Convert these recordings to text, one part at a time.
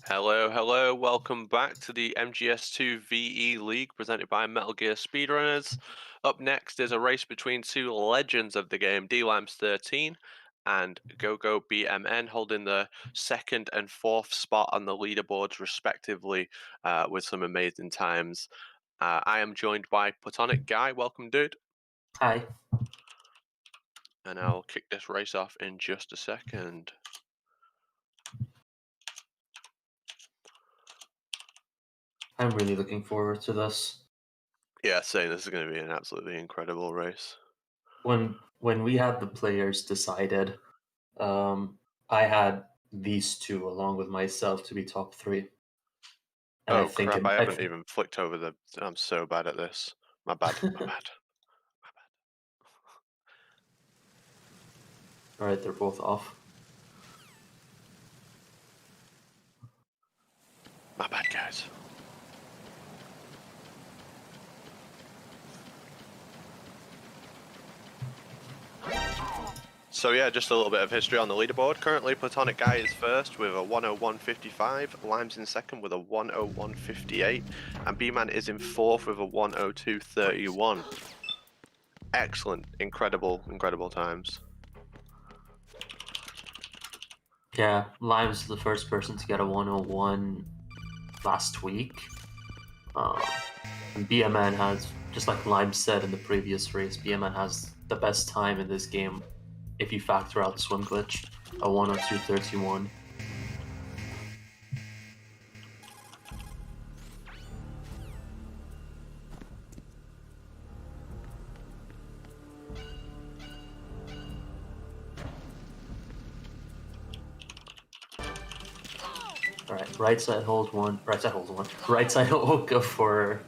Hello, hello, welcome back to the MGS2 VE League presented by Metal Gear Speedrunners. Up next is a race between two legends of the game, dlimes13 and gogobmn, holding the second and fourth spot on the leaderboards respectively, with some amazing times. I am joined by Platonic Guy. Welcome, dude. Hi. And I'll kick this race off in just a second. I'm really looking forward to this. Yeah, saying this is going to be an absolutely incredible race. When we had the players decided, I had these two along with myself to be top three. And I Oh think crap, I haven't even flicked over the... I'm so bad at this. My bad, my bad. all right, they're both off. My bad, guys. So yeah, just a little bit of history on the leaderboard. Currently, Platonic Guy is first with a 101.55, Limes in second with a 101.58, and B-Man is in fourth with a 102.31. Excellent, incredible times. Yeah, Limes is the first person to get a 101 last week. And BMN has, just like Limes said in the previous race, BMN has the best time in this game if you factor out swim glitch, a 102.31. Alright, right side hold one, right side Oka for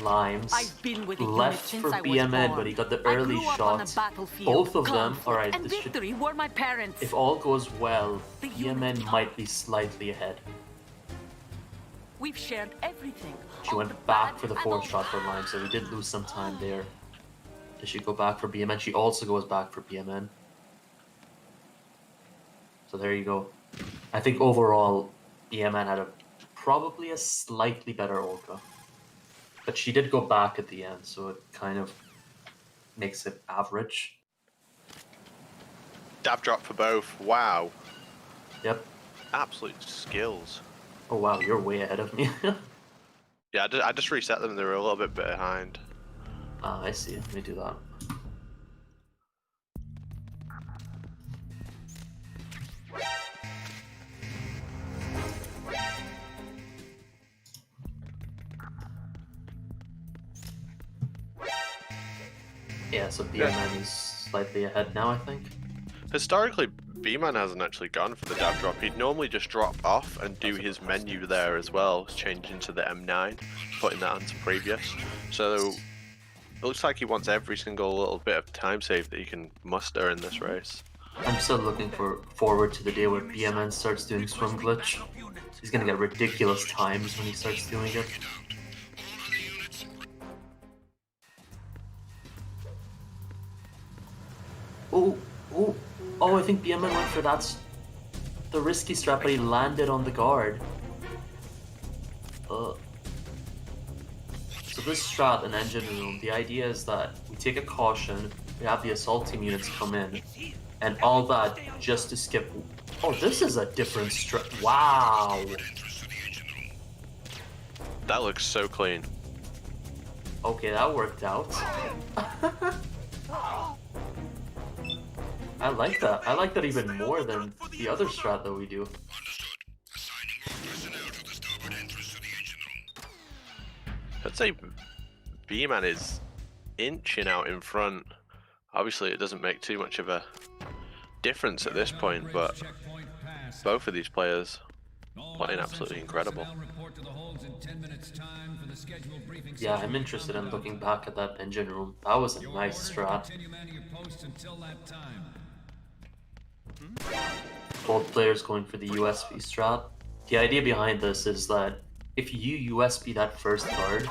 Limes. I've been with the Left unit for since I was BMN, born. but he got the I early grew up on the shot. battlefield. Both of them, Conflict alright, and victory were my parents. if all goes well, The BMN unit. might be slightly ahead. We've shared everything. She all went the back bad for the and fourth all shot for the- Limes, so we did lose some time there. Does she go back for BMN? She also goes back for BMN. So there you go. I think overall, BMN had probably a slightly better Orca. But she did go back at the end, so it kind of makes it average. Dab drop for both. Wow. Yep. Absolute skills. Oh wow, you're way ahead of me. Yeah, I just reset them. They were a little bit behind. Ah, I see. Let me do that. Yeah, so BMN is slightly ahead now, I think. Historically, B-Man hasn't actually gone for the dab drop. He'd normally just drop off and do his menu there as well, change into the M9, putting that onto previous. So it looks like he wants every single little bit of time save that he can muster in this race. I'm still looking forward to the day where BMN starts doing swim glitch. He's gonna get ridiculous times when he starts doing it. Oh, I think BMN went for the risky strat, but he landed on the guard. So this strat in engine room, the idea is that we take a caution, we have the assault team units come in, and all that just to skip. Oh, this is a different strat. Wow. That looks so clean. Okay, that worked out. I like that. I like that even more than the other strat that we do. I'd say B-Man is inching out in front. Obviously, it doesn't make too much of a difference at this point, but both of these players playing absolutely incredible. Yeah, I'm interested in looking back at that engine room. That was a nice strat. Both players going for the USB strat. The idea behind this is that if you USB that first guard,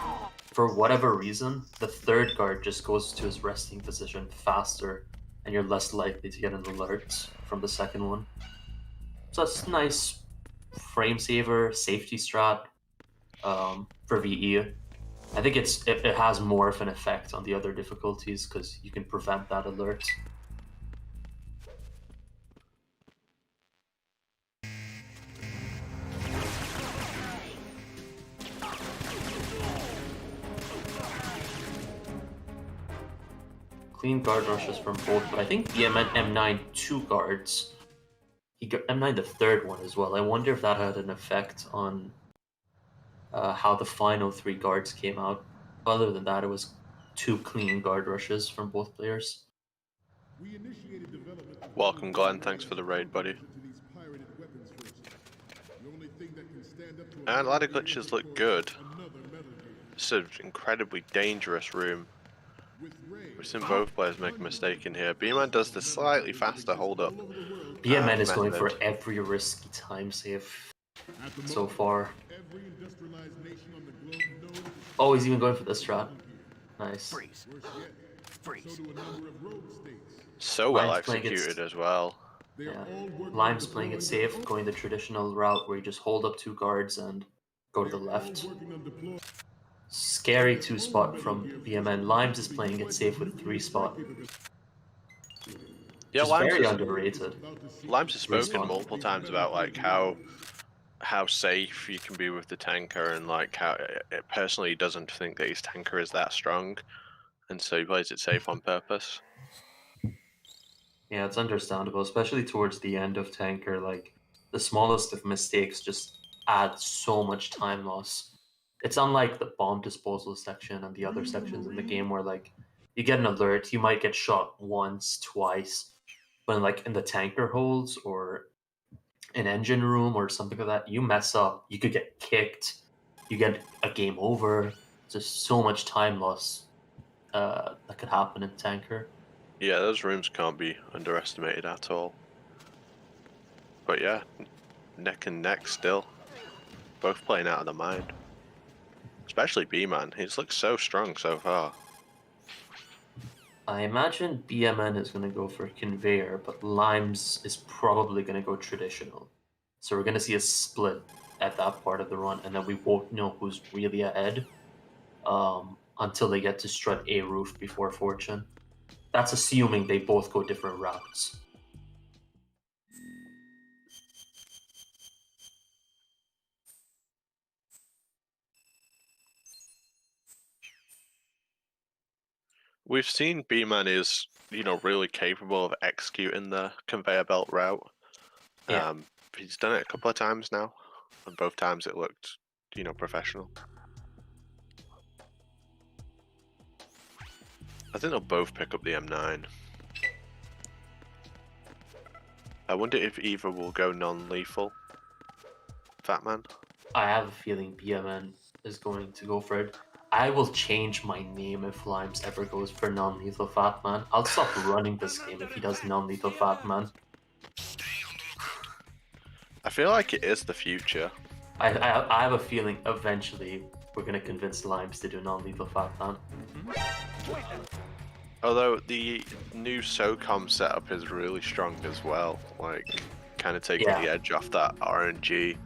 for whatever reason, the third guard just goes to his resting position faster, and you're less likely to get an alert from the second one. So that's nice frame saver, safety strat for VE. I think it has more of an effect on the other difficulties because you can prevent that alert. Clean guard rushes from both, but I think BMN M9 2 guards. He got M9 the third one as well. I wonder if that had an effect on how the final 3 guards came out. Other than that, it was 2 clean guard rushes from both players. Welcome, Glenn. Thanks for the raid, buddy. And ladder glitches look good. It's an incredibly dangerous room. We've seen both players make a mistake in here. B-Man does the slightly faster hold-up. BMN is going for every risky time save so far. Oh, he's even going for the strat. Nice. Freeze. Freeze. So well executed as well. Yeah. Lime's playing it safe, going the traditional route where you just hold up 2 guards and go to the left. Scary 2 spot from BMN. Limes is playing it safe with 3 spot. Yeah, Limes very underrated. Limes has spoken multiple times about like how safe you can be with the tanker, and like how it personally he doesn't think that his tanker is that strong, and so he plays it safe on purpose. Yeah, it's understandable, especially towards the end of tanker. Like the smallest of mistakes just add so much time loss. It's unlike the bomb disposal section and the other sections in the game where like you get an alert, you might get shot once, twice, but like in the tanker holds or an engine room or something like that, you mess up, you could get kicked, you get a game over. Just so much time loss that could happen in tanker. Yeah, those rooms can't be underestimated at all. But yeah, neck and neck still. Both playing out of the mind. Especially B-Man, he's looked so strong so far. I imagine BMN is going to go for conveyor, but Limes is probably going to go traditional. So we're going to see a split at that part of the run, and then we won't know who's really ahead until they get to strut a roof before Fortune. That's assuming they both go different routes. We've seen B-Man is, really capable of executing the conveyor belt route. Yeah. He's done it a couple of times now, and both times it looked, professional. I think they'll both pick up the M9. I wonder if either will go non-lethal. Fatman? I have a feeling BMN is going to go for it. I will change my name if Limes ever goes for non-lethal Fatman. I'll stop running this game if he does non-lethal Fatman. I feel like it is the future. I have a feeling eventually we're going to convince Limes to do non-lethal Fatman. Although the new SOCOM setup is really strong as well, like kind of taking the edge off that RNG.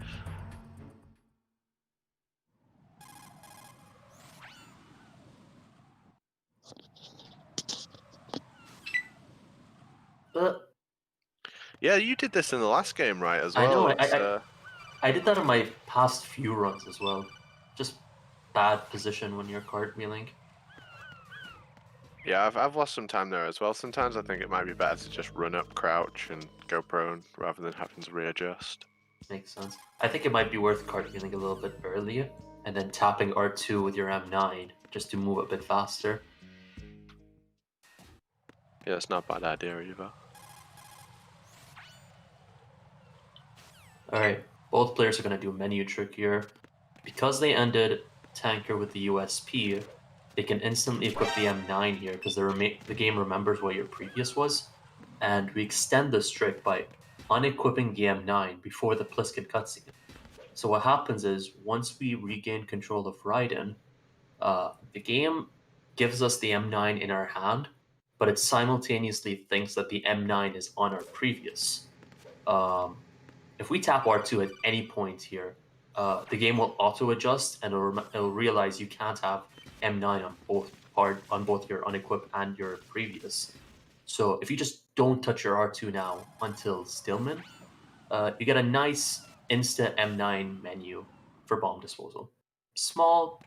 But yeah, you did this in the last game, right? As well. I know. I did that in my past few runs as well. Just bad position when you're cartwheeling. Yeah, I've lost some time there as well. Sometimes I think it might be better to just run up, crouch, and go prone rather than having to readjust. Makes sense. I think it might be worth cartwheeling a little bit earlier and then tapping R2 with your M9 just to move a bit faster. Yeah, it's not a bad idea either. Alright, both players are going to do menu trick here. Because they ended tanker with the USP, they can instantly equip the M9 here because the game remembers what your previous was. And we extend this trick by unequipping the M9 before the Pliskin cutscene. So what happens is, once we regain control of Raiden, the game gives us the M9 in our hand, but it simultaneously thinks that the M9 is on our previous. if we tap R2 at any point here, the game will auto-adjust and it'll realize you can't have M9 on both your unequipped and your previous. So if you just don't touch your R2 now until Stillman, you get a nice insta M9 menu for bomb disposal. Small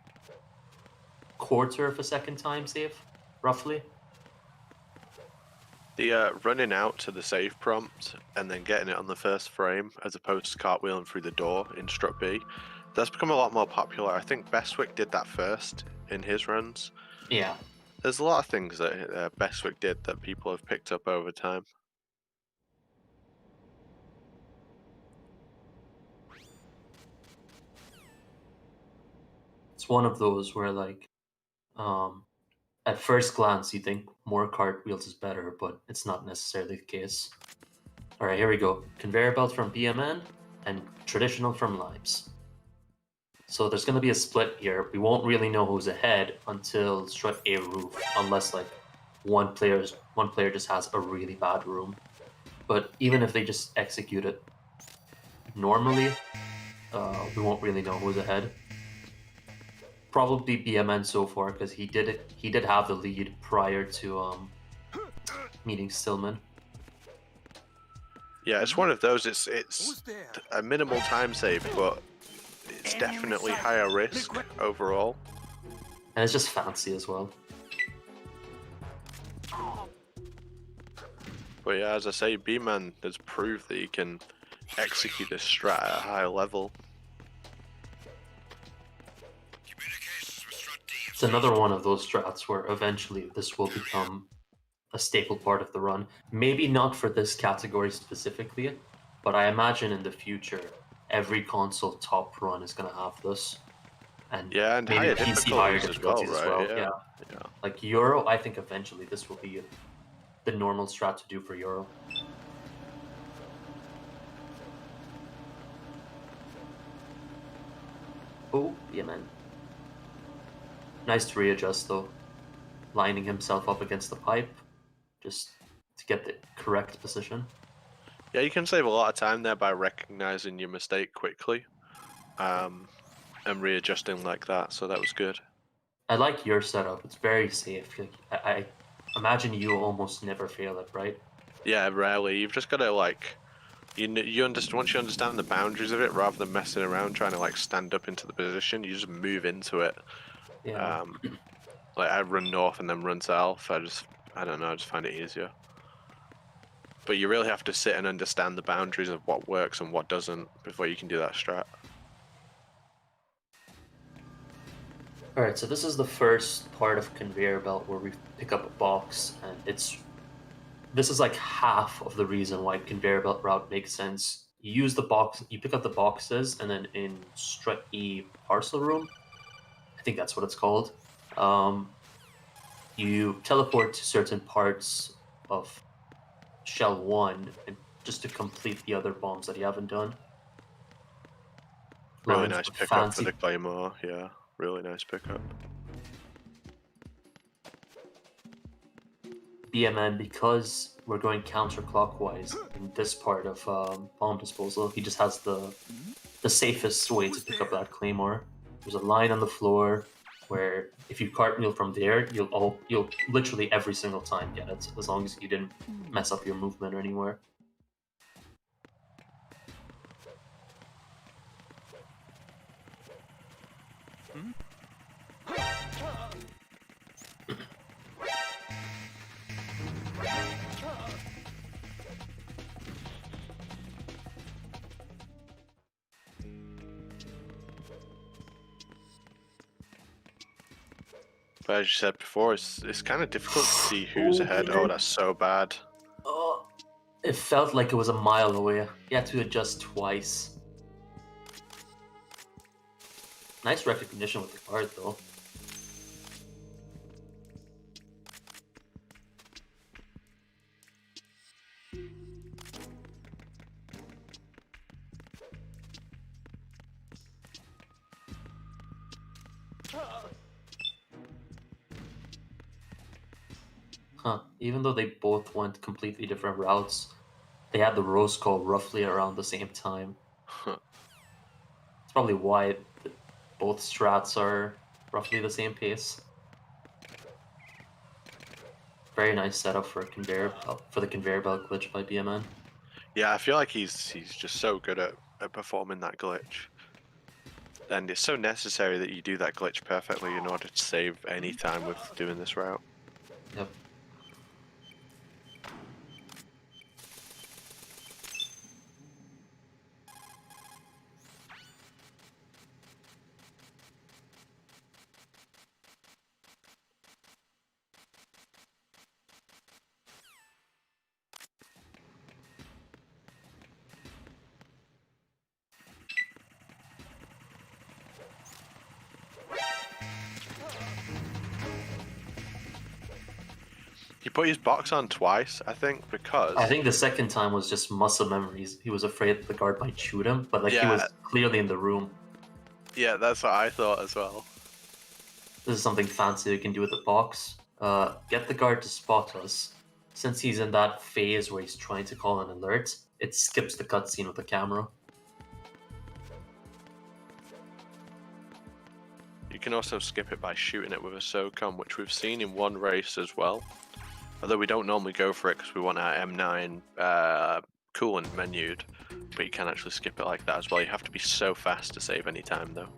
quarter of a second time save, roughly. The running out to the save prompt and then getting it on the first frame as opposed to cartwheeling through the door in Strut B, that's become a lot more popular. I think Bestwick did that first in his runs. Yeah. There's a lot of things that Bestwick did that people have picked up over time. It's one of those where, like, at first glance, you think more cartwheels is better, but it's not necessarily the case. All right, here we go. Conveyor belt from BMN and traditional from Limes. So there's going to be a split here. We won't really know who's ahead until Strut A roof, unless like one player just has a really bad room. But even if they just execute it normally, we won't really know who's ahead. Probably BMN so far because he did have the lead prior to meeting Stillman. Yeah, it's one of those. It's a minimal time save, but it's definitely higher risk overall. And it's just fancy as well. But yeah, as I say, B-Man has proved that he can execute this strat at a high level. It's another one of those strats where eventually this will become a staple part of the run. Maybe not for this category specifically, but I imagine in the future, every console top run is going to have this. And yeah, and maybe higher PC higher difficulties as well, right? Yeah. Like Euro, I think eventually this will be the normal strat to do for Euro. Oh, yeah, man. Nice to readjust though. Lining himself up against the pipe just to get the correct position. Yeah, you can save a lot of time there by recognizing your mistake quickly and readjusting like that, so that was good. I like your setup. It's very safe. Like, I imagine you almost never fail it, right? Yeah, rarely. You've just got to like, you understand once you understand the boundaries of it, rather than messing around trying to like stand up into the position, you just move into it. Yeah. Like I run north and then run south. I don't know. I just find it easier. But you really have to sit and understand the boundaries of what works and what doesn't before you can do that strat. Alright, so this is the first part of conveyor belt where we pick up a box, and this is like half of the reason why conveyor belt route makes sense. You use the box, you pick up the boxes, and then in Strut E parcel room, I think that's what it's called, you teleport to certain parts of Shell 1 and just to complete the other bombs that you haven't done. Really nice pickup for the Claymore, yeah. Really nice pickup. BMN, because we're going counterclockwise in this part of bomb disposal, he just has the safest way to pick up that Claymore. There's a line on the floor where if you cartwheel from there, you'll literally every single time get it, as long as you didn't mess up your movement anywhere. But as you said before, it's kind of difficult to see who's ahead. Oh, that's so bad. Oh, it felt like it was a mile away. You had to adjust twice. Nice recognition with the card, though. Huh. Even though they both went completely different routes, they had the rose call roughly around the same time. It's probably why both strats are roughly the same pace. Very nice setup for a conveyor belt, for the conveyor belt glitch by BMN. Yeah, I feel like he's just so good at performing that glitch. And it's so necessary that you do that glitch perfectly in order to save any time with doing this route. Yep. He put his box on twice, I think, because... I think the second time was just muscle memories. He was afraid the guard might shoot him, but like he Yeah. was clearly in the room. Yeah, that's what I thought as well. This is something fancy we can do with the box. Get the guard to spot us. Since he's in that phase where he's trying to call an alert, it skips the cutscene with the camera. You can also skip it by shooting it with a SOCOM, which we've seen in one race as well. Although we don't normally go for it because we want our M9 coolant menued, but you can actually skip it like that as well. You have to be so fast to save any time though.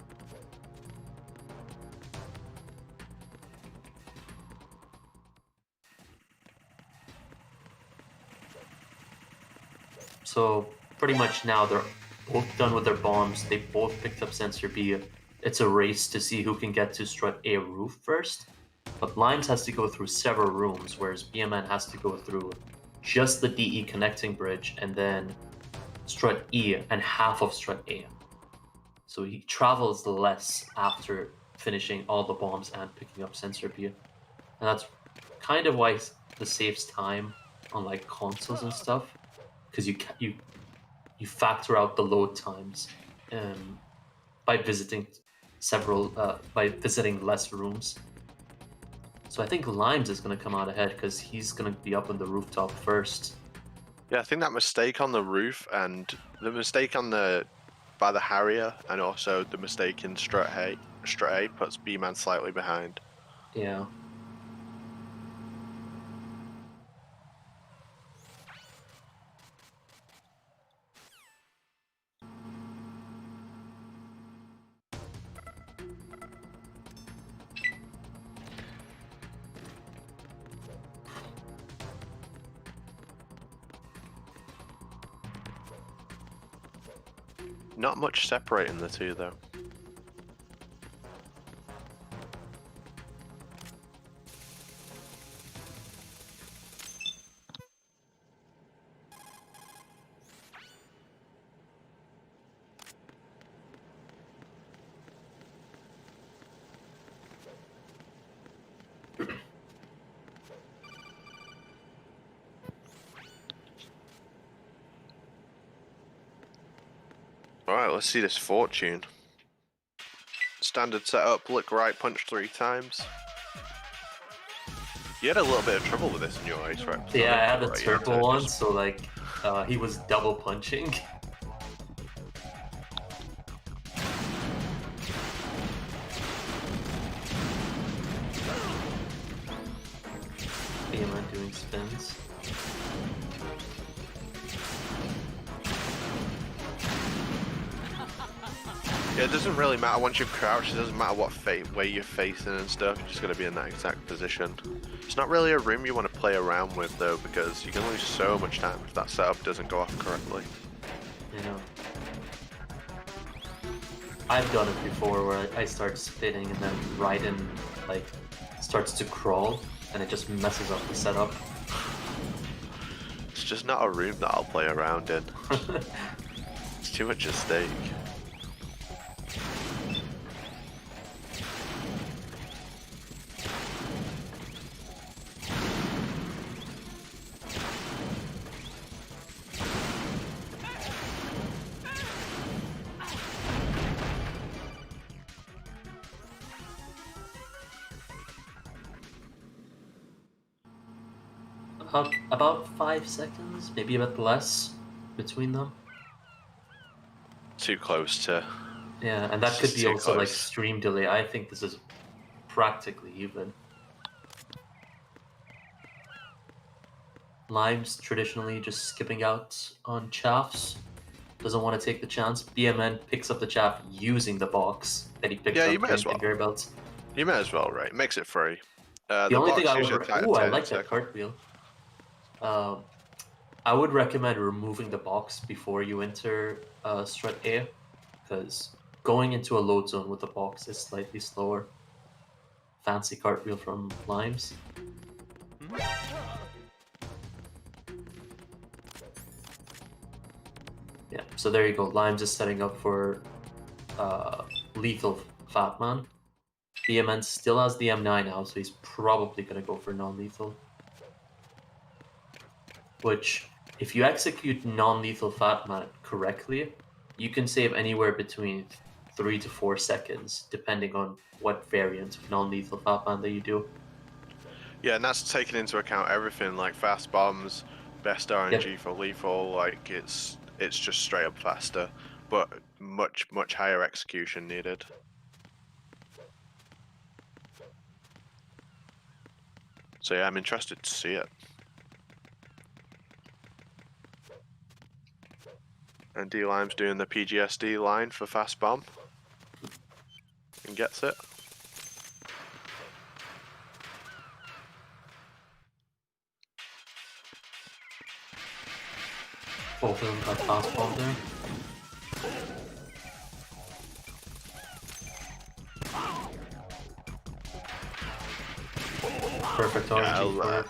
So pretty much now they're both done with their bombs. They both picked up sensor B. It's a race to see who can get to strut A roof first. But Limes has to go through several rooms, whereas BMN has to go through just the DE connecting bridge and then strut E and half of strut A. So he travels less after finishing all the bombs and picking up sensor B. And that's kind of why this saves time on like consoles and stuff, because you factor out the load times by visiting less rooms. So I think Limes is going to come out ahead because he's going to be up on the rooftop first. Yeah, I think that mistake on the roof and the mistake on by the Harrier and also the mistake in strut A puts B-Man slightly behind. Yeah. Not much separating the two though. Alright, let's see this fortune. Standard setup, look right, punch 3 times. You had a little bit of trouble with this in your race, right? Yeah, I had a turbo one, so like he was double punching. BMN doing spins. Yeah, it doesn't really matter once you've crouched, it doesn't matter what way you're facing and stuff, you're just going to be in that exact position. It's not really a room you want to play around with though, because you can lose so much time if that setup doesn't go off correctly. Yeah. I've done it before where I start spinning and then Raiden like starts to crawl and it just messes up the setup. It's just not a room that I'll play around in. It's too much at stake. about 5 seconds, maybe a bit less between them. Too close to. Yeah, and that It's could just be too also like close. stream delay. I think this is practically even. Limes traditionally just skipping out on chaffs. Doesn't want to take the chance. BMN picks up the chaff using the box that he picked Yeah, up you may as in well. conveyor belts. You may as well, right? Makes it free. The only thing box I would... usually Ooh, I 10 like that seconds. cartwheel. I would recommend removing the box before you enter strut A, because going into a load zone with the box is slightly slower. Fancy cartwheel from Limes. Yeah, so there you go. Limes is setting up for lethal Fat Man. BMN still has the M9 now, so he's probably going to go for non-lethal. Which, if you execute non-lethal Fat Man correctly, you can save anywhere between 3 to 4 seconds, depending on what variant of non-lethal Fat Man that you do. Yeah, and that's taking into account everything like fast bombs, best RNG for lethal. Like it's just straight up faster, but much higher execution needed. So yeah, I'm interested to see it. And dlimes doing the PGSD line for fast bomb and gets it. Both of them got fast bomb there. Perfect RNG for it.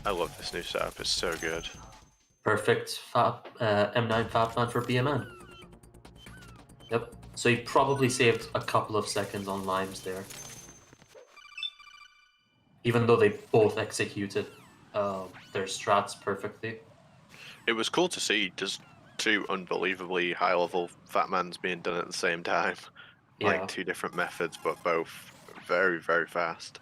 I love this new setup, it's so good. Perfect M9 Fat Man for BMN. Yep. So he probably saved a couple of seconds on Limes there. Even though they both executed their strats perfectly. It was cool to see just two unbelievably high level Fat Mans being done at the same time. Yeah. Like two different methods, but both very, very fast.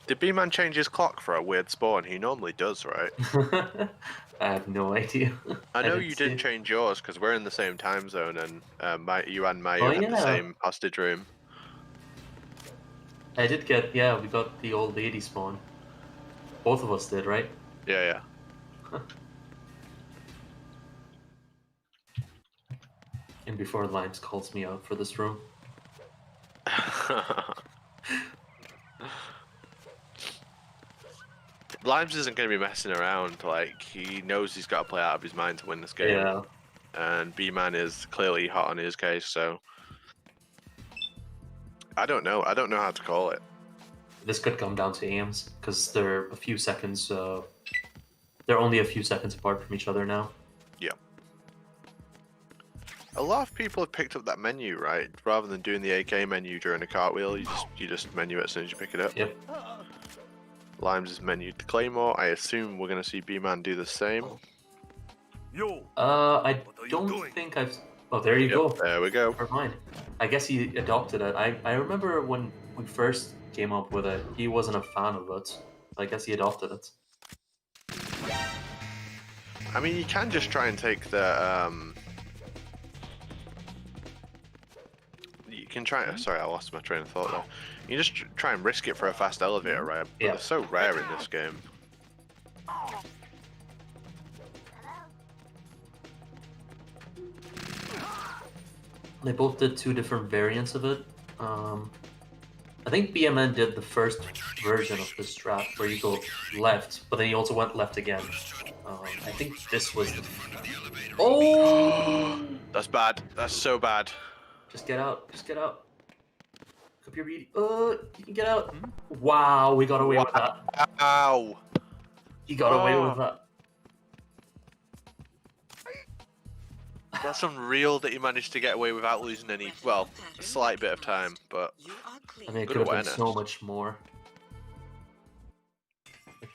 Did B-Man change his clock for a weird spawn? He normally does, right? I have no idea. I know you didn't change yours because we're in the same time zone, and you and Mayu had the same hostage room. I did get, yeah, we got the old lady spawn. Both of us did, right? Yeah. And before Limes calls me out for this room. Limes isn't going to be messing around. Like, he knows he's got to play out of his mind to win this game. Yeah. And B-Man is clearly hot on his case, so I don't know how to call it. This could come down to aims, because they're a few seconds, they're only a few seconds apart from each other now. Yeah. A lot of people have picked up that menu, right? Rather than doing the AK menu during a cartwheel, you just menu it as soon as you pick it up. Yep. Limes is menued the Claymore. I assume we're going to see B-Man do the same. I don't think I've... Oh, there you go. There we go. Never mind. I guess he adopted it. I remember when we first came up with it, he wasn't a fan of it. I guess he adopted it. I mean, you can just try and take the... You can try... Sorry, I lost my train of thought there. You can just try and risk it for a fast elevator, right? But Yeah. they're so rare in this game. They both did two different variants of it. I think BMN did the first version of this strat where you go left, but then you also went left again. I think this was the... Oh! That's bad. That's so bad. Just get out. Just get out. Could be reading. You can get out. Wow, we got away with that. Ow! He got away with that. That's unreal that he managed to get away without losing any, well, a slight bit of time, but I mean, it good could have been awareness. so much more. Like,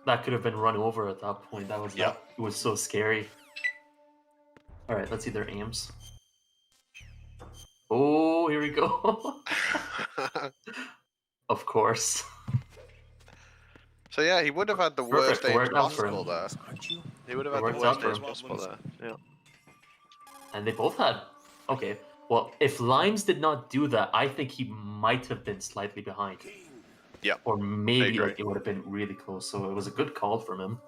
that could have been run over at that point. That was Yep. It was so scary. All right, let's see their aims. Oh, here we go. Of course. So yeah, he would have had the worst Perfect, it aims worked out for possible him. there. Aren't you? He would have It had the worked out worst for aims him. possible there. Yeah. And they both had. Okay, well, if Limes did not do that, I think he might have been slightly behind. Yeah. Or maybe agree. like it would have been really close. So it was a good call from him.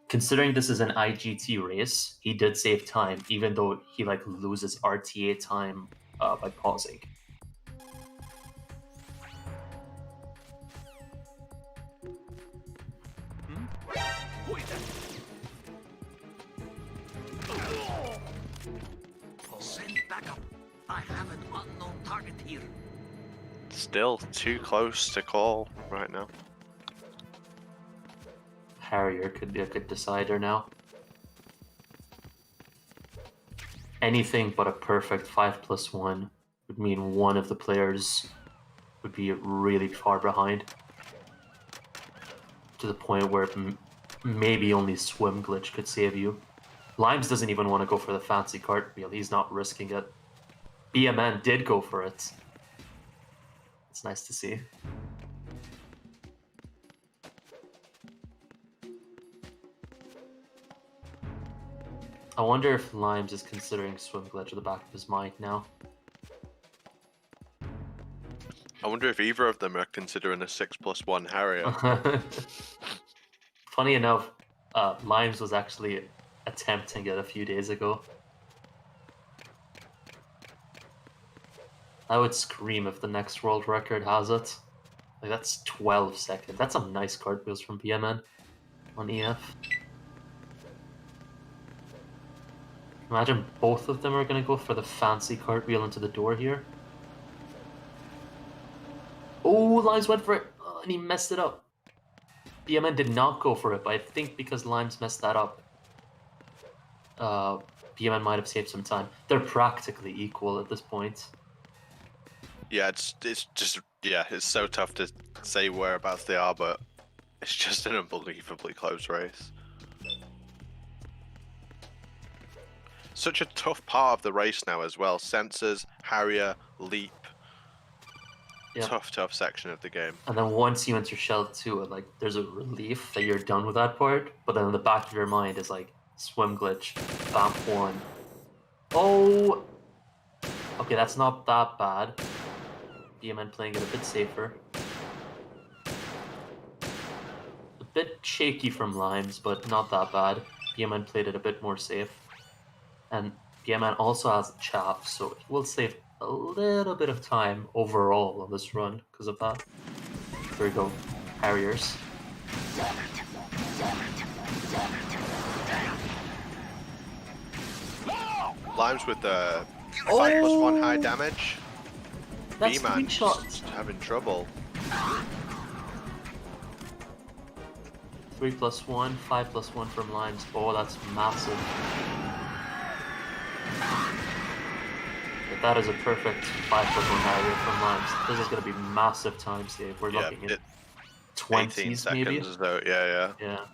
Considering this is an IGT race, he did save time, even though he like loses RTA time by pausing. Send backup. I have an unknown target here. Still too close to call right now. Harrier could be a good decider now. Anything but a perfect 5+1 would mean one of the players would be really far behind. To the point where maybe only Swim Glitch could save you. Limes doesn't even want to go for the fancy cartwheel. He's not risking it. BMN did go for it. It's nice to see. I wonder if Limes is considering Swim Glitch at the back of his mind now. I wonder if either of them are considering a 6+1 Harrier. Funny enough, Limes was actually attempting it a few days ago. I would scream if the next world record has it. Like, that's 12 seconds. That's some nice cartwheels from BMN on EF. Imagine both of them are going to go for the fancy cartwheel into the door here. Oh, Limes went for it, and he messed it up. BMN did not go for it, but I think because Limes messed that up, BMN might have saved some time. They're practically equal at this point. Yeah, it's just, yeah, it's so tough to say whereabouts they are, but it's just an unbelievably close race. Such a tough part of the race now as well. Sensors, Harrier, Leap. Yep. Tough section of the game. And then once you enter Shell 2, like, there's a relief that you're done with that part, but then in the back of your mind is like, Swim Glitch, Vamp 1. Oh! Okay, that's not that bad. BMN playing it a bit safer. A bit shaky from Limes, but not that bad. BMN played it a bit more safe. And BMN also has Chaff, so it will save a little bit of time overall on this run because of that. Here we go. Harriers. Limes with the 5+1 high damage. That's B-Man 3 shots. just having trouble. 3+1, 5+1 from Limes. Oh, that's massive. But that is a perfect 5+1 Harrier from Limes. This is going to be massive time save. We're looking at 18 20s seconds maybe. as though, yeah. Yeah.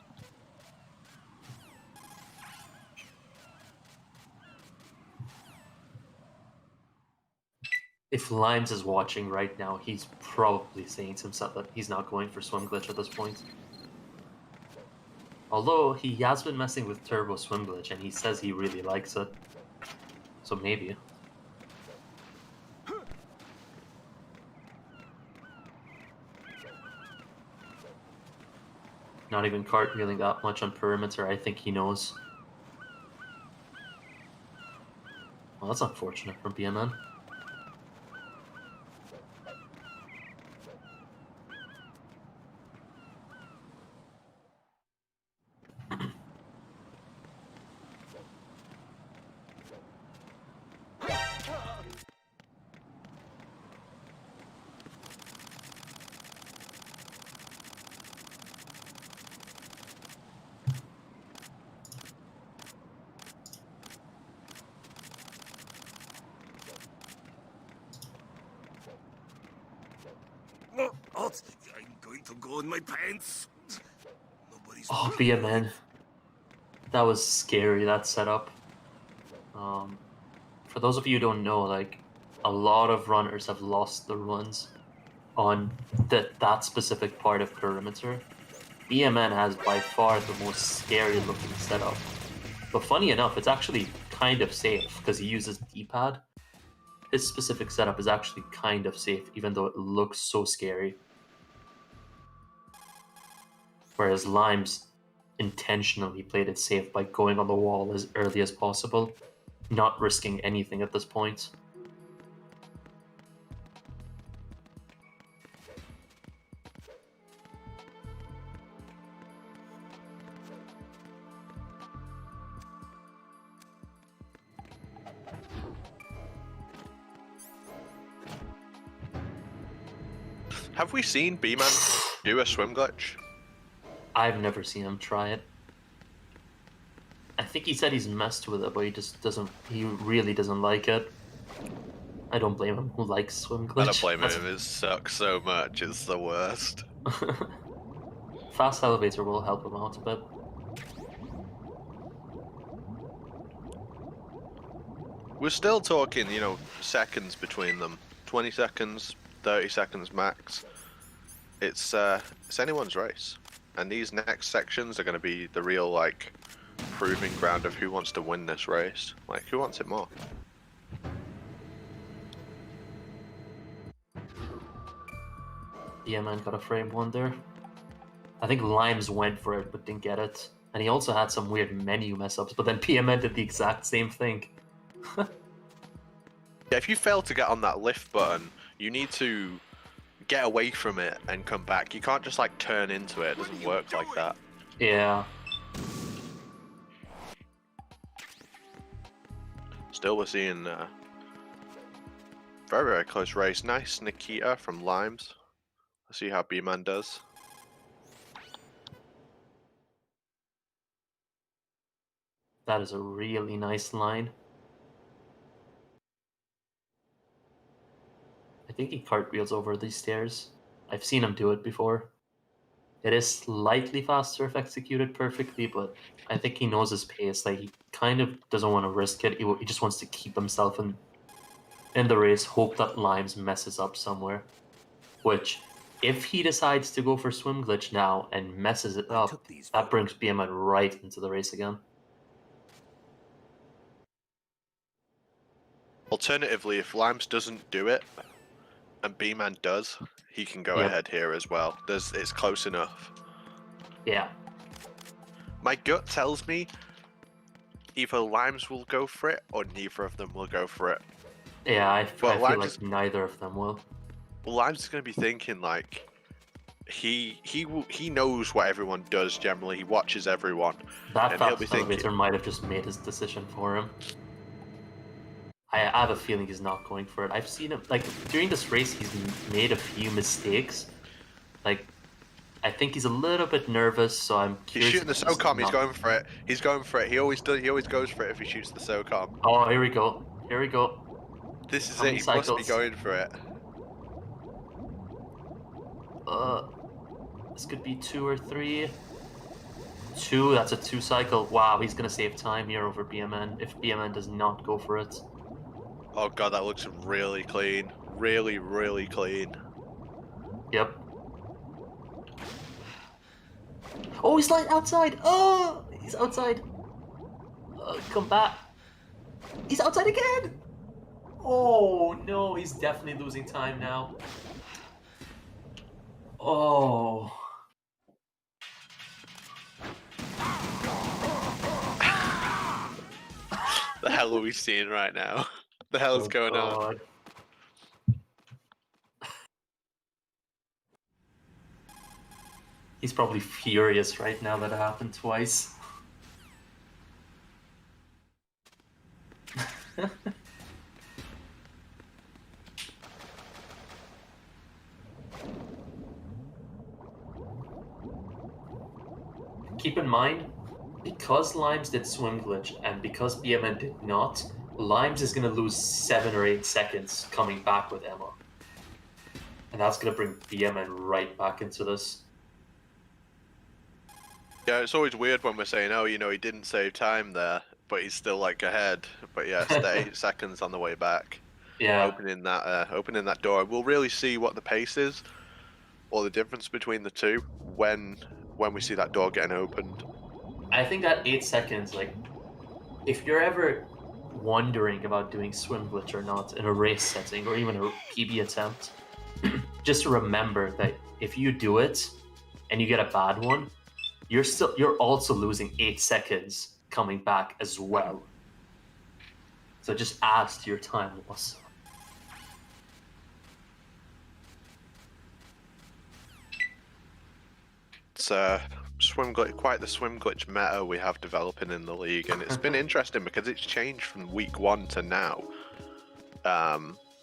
If Limes is watching right now, he's probably saying to himself that he's not going for Swim Glitch at this point. Although he has been messing with Turbo Swim Glitch and he says he really likes it. So maybe. Not even cartwheeling that much on perimeter, I think he knows. Well, that's unfortunate for BMN. to go in my pants. Nobody's Oh, BMN. That was scary, that setup. For those of you who don't know, like, a lot of runners have lost their runs on that specific part of perimeter. BMN has by far the most scary looking setup. But funny enough, it's actually kind of safe because he uses D-pad. His specific setup is actually kind of safe, even though it looks so scary. Whereas Limes intentionally played it safe by going on the wall as early as possible, not risking anything at this point. Have we seen B-Man do a swim glitch? I've never seen him try it. I think he said he's messed with it, but he just doesn't. He really doesn't like it. I don't blame him. Who likes swim glitch? I don't blame him. It sucks so much. It's the worst. Fast elevator will help him out a bit. We're still talking, you know, seconds between them. 20 seconds, 30 seconds max. It's anyone's race. And these next sections are going to be the real, like, proving ground of who wants to win this race. Like, who wants it more? Yeah, man, got a frame one there. I think Limes went for it, but didn't get it. And he also had some weird menu mess-ups, but then PMN did the exact same thing. Yeah, if you fail to get on that lift button, you need to get away from it and come back. You can't just, like, turn into it. It doesn't work like that. Yeah. Still, we're seeing very, very close race. Nice Nikita from Limes. Let's see how B-Man does. That is a really nice line. I think he cartwheels over these stairs. I've seen him do it before. It is slightly faster if executed perfectly, but I think he knows his pace. Like, he kind of doesn't want to risk it. He just wants to keep himself in the race, hope that Limes messes up somewhere. Which, if he decides to go for swim glitch now and messes it up, that brings BMN right into the race again. Alternatively, if Limes doesn't do it, and B-Man does, he can go ahead here as well. It's close enough. Yeah. My gut tells me either Limes will go for it or neither of them will go for it. Yeah, I feel Limes like neither of them will. Well, Limes is going to be thinking like he knows what everyone does generally. He watches everyone. That and he'll be fast elevator thinking, might have just made his decision for him. I have a feeling he's not going for it. I've seen him, like, during this race, he's made a few mistakes. Like, I think he's a little bit nervous, so I'm curious. He's shooting the SOCOM, he's going for it. He's going for it. He always does. He always goes for it if he shoots the SOCOM. Oh, here we go. Here we go. This is How it. many He cycles? must be going for it. This could be 2 or 3. 2, that's a 2 cycle. Wow, he's gonna save time here over BMN if BMN does not go for it. Oh god, that looks really clean. Really, really clean. Yep. Oh, he's like outside. Oh, he's outside. Come back. He's outside again. Oh no, he's definitely losing time now. Oh. The hell are we seeing right now? The hell is going on? He's probably furious right now that it happened twice. Keep in mind, because Limes did swim glitch and because BMN did not, Limes is going to lose 7 or 8 seconds coming back with Emma. And that's going to bring BMN right back into this. Yeah, it's always weird when we're saying, oh, you know, he didn't save time there, but he's still like ahead. But yeah, it's the 8 seconds on the way back. Yeah. Opening that door. We'll really see what the pace is, or the difference between the two when we see that door getting opened. I think that 8 seconds, like, if you're ever wondering about doing swim glitch or not in a race setting or even a PB attempt, just remember that if you do it and you get a bad one, you're also losing 8 seconds coming back as well. So it just adds to your time loss. It's quite the swim glitch meta we have developing in the league, and it's been interesting because it's changed from week 1 to now.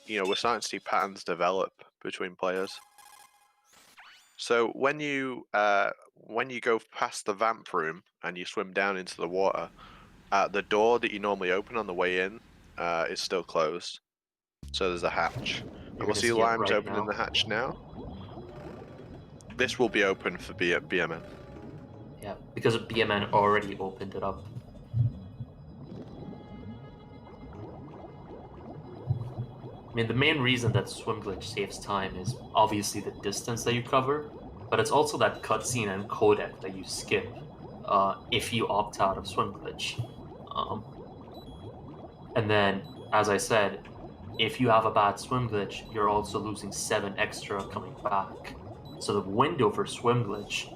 You know, we're starting to see patterns develop between players. So when you go past the vamp room and you swim down into the water, the door that you normally open on the way in is still closed. So there's a hatch, and we'll see Limes opening the hatch now. This will be open for BMN. Yeah, because BMN already opened it up. I mean, the main reason that swim glitch saves time is obviously the distance that you cover, but it's also that cutscene and codec that you skip if you opt out of swim glitch. And then, as I said, if you have a bad swim glitch, you're also losing 7 extra coming back. So the window for swim glitch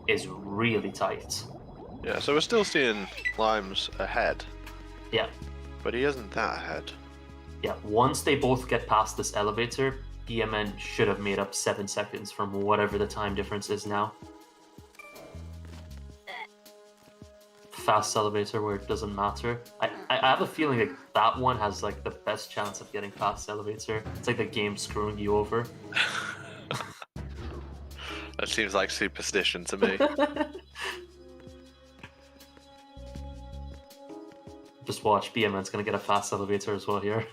is really tight. Yeah, so we're still seeing Limes ahead. Yeah. But he isn't that ahead. Yeah, once they both get past this elevator, BMN should have made up 7 seconds from whatever the time difference is now. Fast elevator where it doesn't matter. I have a feeling like that one has like the best chance of getting past elevator. It's like the game screwing you over. That seems like superstition to me. Just watch, BMN's gonna get a fast elevator as well here.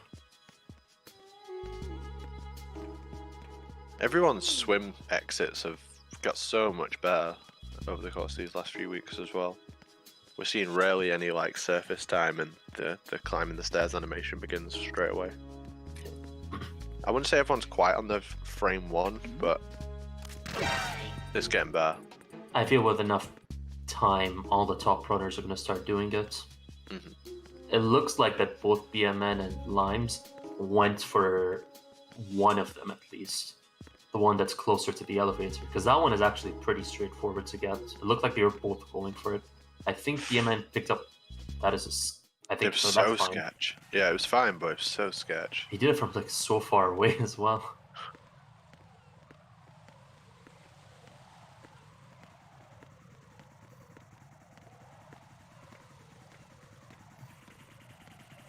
Everyone's swim exits have got so much better over the course of these last few weeks as well. We're seeing rarely any like surface time, and the climbing the stairs animation begins straight away. I wouldn't say everyone's quite on the frame 1, but it's getting better. I feel with enough time, all the top runners are going to start doing it. Mm-hmm. It looks like that both BMN and Limes went for one of them at least. The one that's closer to the elevator, because that one is actually pretty straightforward to get. It looked like they were both going for it. I think BMN picked up that as I think it was so sketch. Yeah, it was fine, but it was so sketch. He did it from like so far away as well.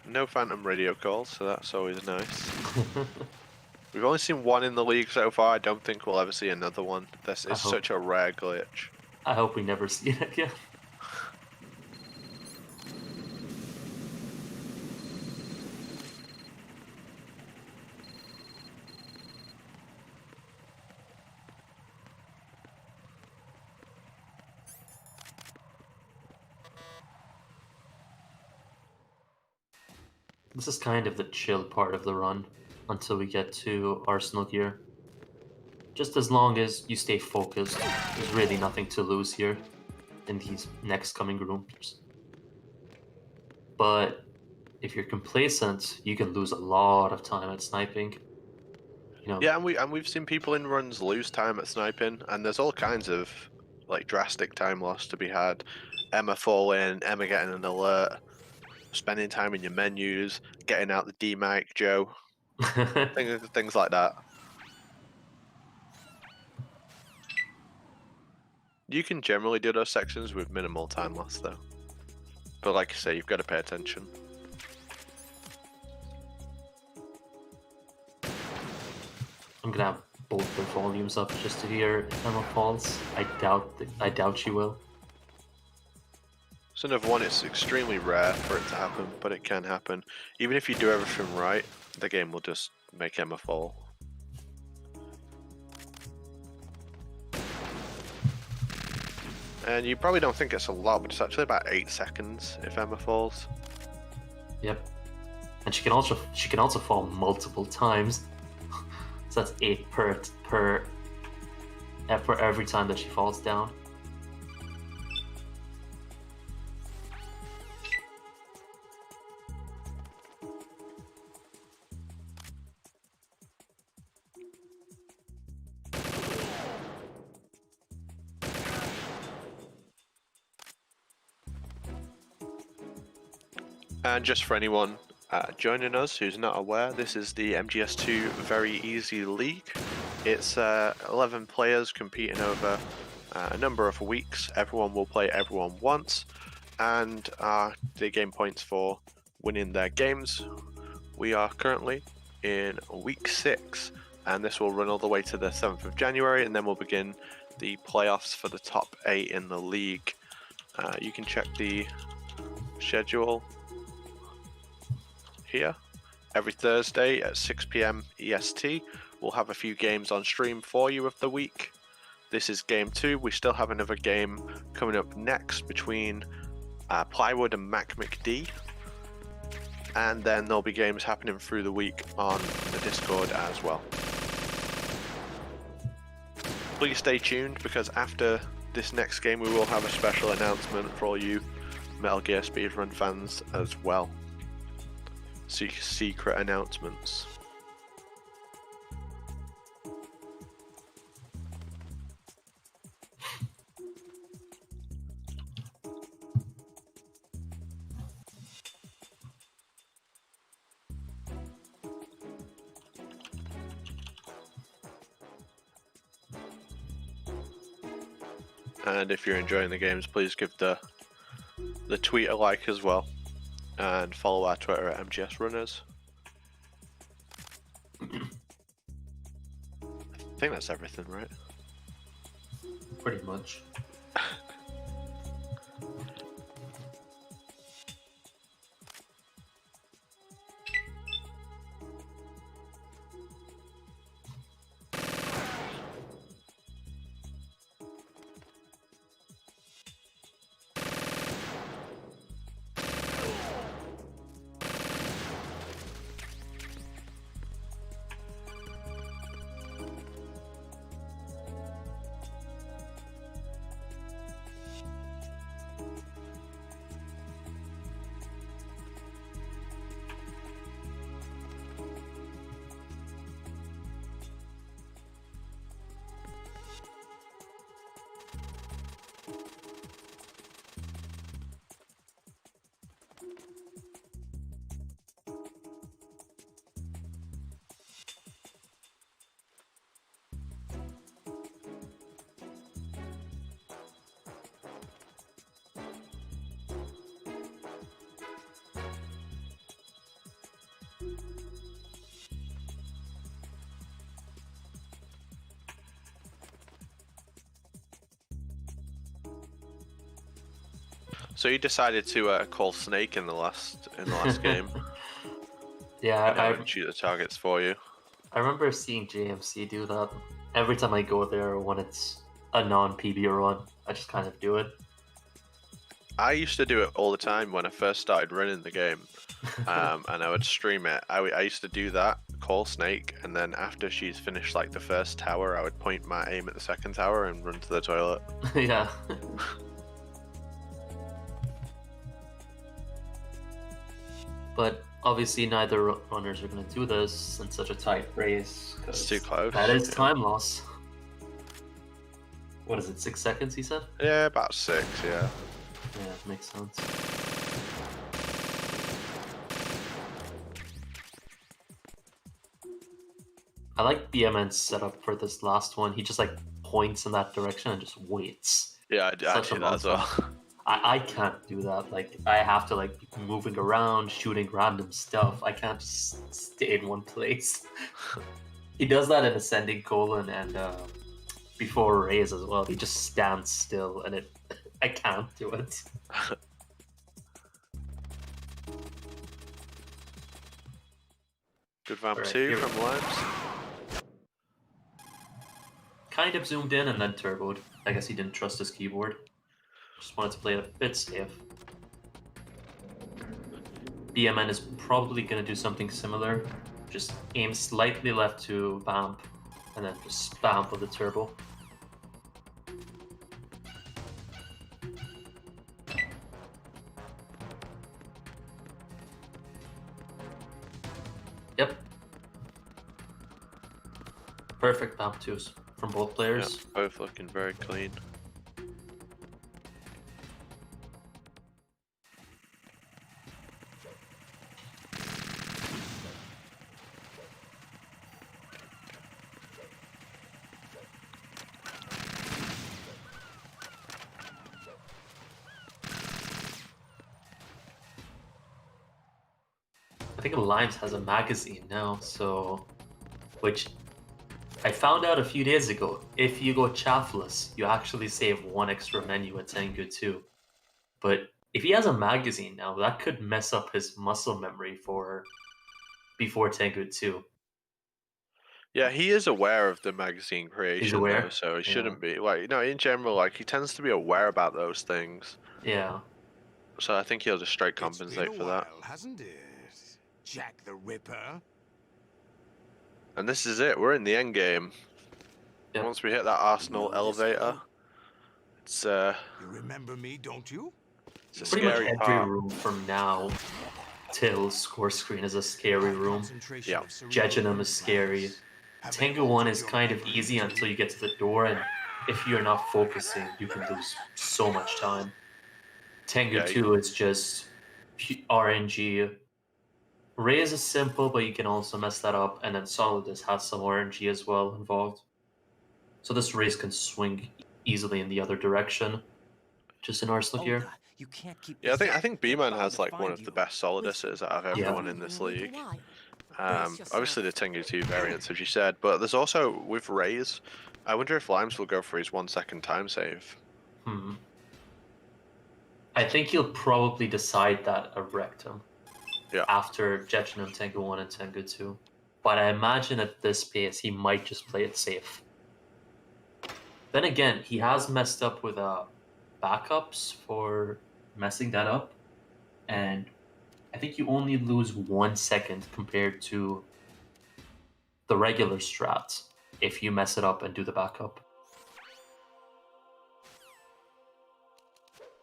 No phantom radio calls, so that's always nice. We've only seen one in the league so far. I don't think we'll ever see another one. This is such a rare glitch. I hope we never see it again. This is kind of the chill part of the run until we get to Arsenal gear. Just as long as you stay focused, there's really nothing to lose here in these next coming rooms. But if you're complacent, you can lose a lot of time at sniping. You know. Yeah, and we've seen people in runs lose time at sniping, and there's all kinds of like drastic time loss to be had. Emma falling, Emma getting an alert, spending time in your menus, getting out the D-mic, Joe, things like that. You can generally do those sections with minimal time loss, though. But like I say, you've got to pay attention. I'm gonna have both their volumes up just to hear Emma falls. I doubt she will. It's another one. It's extremely rare for it to happen, but it can happen. Even if you do everything right, the game will just make Emma fall. And you probably don't think it's a lot, but it's actually about 8 seconds if Emma falls. Yep. And she can also fall multiple times. So that's 8 per every time that she falls down. And just for anyone joining us who's not aware, this is the MGS2 Very Easy League. It's 11 players competing over a number of weeks. Everyone will play everyone once, and they gain points for winning their games. We are currently in week 6, and this will run all the way to the 7th of January, and then we'll begin the playoffs for the top 8 in the league. You can check the schedule here. Every Thursday at 6 PM EST, we'll have a few games on stream for you of the week. This is game 2. We still have another game coming up next between Plywood and Mac McD. And then there'll be games happening through the week on the Discord as well. Please stay tuned, because after this next game we will have a special announcement for all you Metal Gear Speedrun fans as well. Secret announcements. And if you're enjoying the games, please give the tweet a like as well, and follow our Twitter at MGS Runners. I think that's everything, right? Pretty much. So you decided to call Snake in the last game. Yeah, I would shoot the targets for you. I remember seeing JMC do that. Every time I go there when it's a non-PB run, I just kind of do it. I used to do it all the time when I first started running the game, and I would stream it. I used to do that, call Snake, and then after she's finished like the first tower, I would point my aim at the second tower and run to the toilet. Yeah. But obviously neither runners are going to do this in such a tight race. It's too close. That is time loss. What is it, 6 seconds, he said? Yeah, about 6, yeah. Yeah, makes sense. I like BMN's setup for this last one. He just like points in that direction and just waits. Yeah, I do that as well. I can't do that. Like, I have to like be moving around, shooting random stuff. I can't just stay in one place. He does that in Ascending Colon and before Raise as well. He just stands still, and I can't do it. Good vamp Right, 2 here. from Limes. Kind of zoomed in and then turboed. I guess he didn't trust his keyboard. Just wanted to play it a bit safe. BMN is probably going to do something similar. Just aim slightly left to vamp, and then just spam with the turbo. Yep. Perfect vamp twos from both players. Yeah, both looking very clean. I think Limes has a magazine now, so which I found out a few days ago. If you go chaffless, you actually save one extra menu at Tengu 2. But if he has a magazine now, that could mess up his muscle memory for before Tengu 2. Yeah, he is aware of the magazine creation aware? though, so he Yeah. shouldn't be. Like, you know, in general, like he tends to be aware about those things. Yeah. So I think he'll just straight It's been compensate a for while, that. hasn't it? Jack the Ripper. And this is it. We're in the end game. Yep. Once we hit that Arsenal know this elevator, fellow? it's You remember me, don't you? it's a Pretty much scary every part. room from now till score screen is a scary room. Yeah. Jejunum is scary. Tengu 1 is kind of easy until you get to the door, and if you're not focusing, you can lose so much time. Tengu Yeah, 2 is just RNG. Raise is simple, but you can also mess that up, and then Solidus has some RNG as well involved. So this race can swing easily in the other direction. Just an Arsenal here. You can't keep Yeah, this I think up. B-Man I'm has bound like to one find of the you. best Soliduses out of Yeah. everyone in this league. Brace Obviously the yourself. Tengu 2 variants, as you said, but there's also with Raze. I wonder if Limes will go for his 1 second time save. I think he'll probably decide that at Rectum. Yeah. After Jejunum, Tengu 1, and Tengu 2. But I imagine at this pace, he might just play it safe. Then again, he has messed up with backups for messing that up. And I think you only lose 1 second compared to the regular strats if you mess it up and do the backup.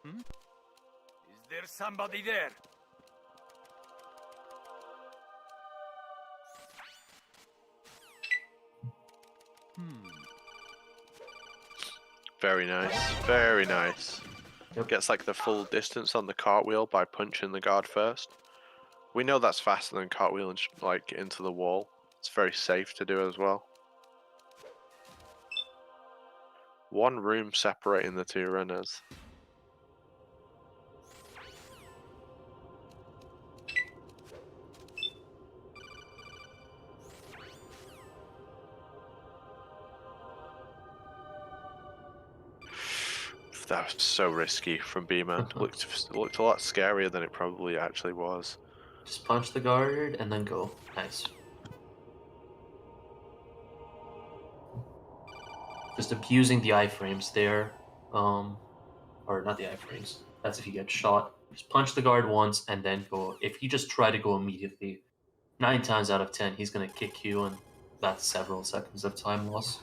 Is there somebody there? Very nice, very nice. Yep. Gets like the full distance on the cartwheel by punching the guard first. We know that's faster than cartwheeling like into the wall. It's very safe to do as well. One room separating the two runners. That was so risky from B-Man. looked a lot scarier than it probably actually was. Just punch the guard and then go. Nice. Just abusing the iframes there. Or not the iframes. That's if you get shot. Just punch the guard once and then go. If you just try to go immediately, 9 times out of 10, he's going to kick you, and that's several seconds of time loss.